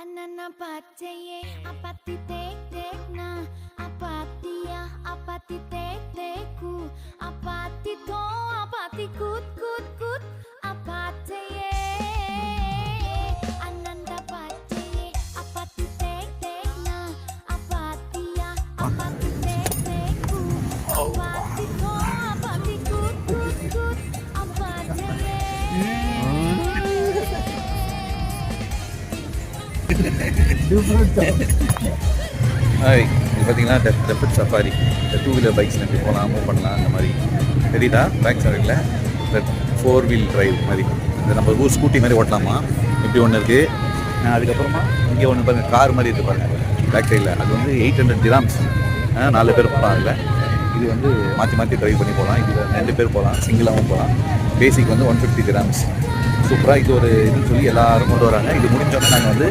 Anana pacaye apati tek tek na apati ya apati tek teku apati to apati kut kut kut apataye Ananda pacaye apati tek tek na apati ya apati tek teku apati to apati kut kut kut apataye hi, இது பார்த்தீங்கன்னா deferred safari. இந்த 2 wheeler bikes எப்படி போகலாம், move பண்ணலாம், அந்த மாதிரி தெரியுதா? Back சைடில் இந்த 4 வீல் டிரைவ் மாதிரி இந்த நம்ம ஊர் ஸ்கூட்டி மாதிரி ஓட்டலாமா, இப்படி ஒன்று இருக்குது. அதுக்கப்புறமா இங்கே ஒன்று பாருங்கள், கார் மாதிரி இருக்குது பாருங்கள் பேக் சைடில். அது வந்து 800 dirhams. 4 பேர் போகலாம். அதில் இது வந்து மாற்றி மாற்றி ட்ரைவ் பண்ணி போகலாம். இதில் 2 பேர் போகலாம், சிங்கிளாகவும் போகலாம். பேசிக் வந்து 150 dirhams. சூப்பராக இது ஒரு இதுன்னு சொல்லி எல்லோரும் கொண்டு வராங்க. இது முடிஞ்சோடனே நாங்கள் வந்து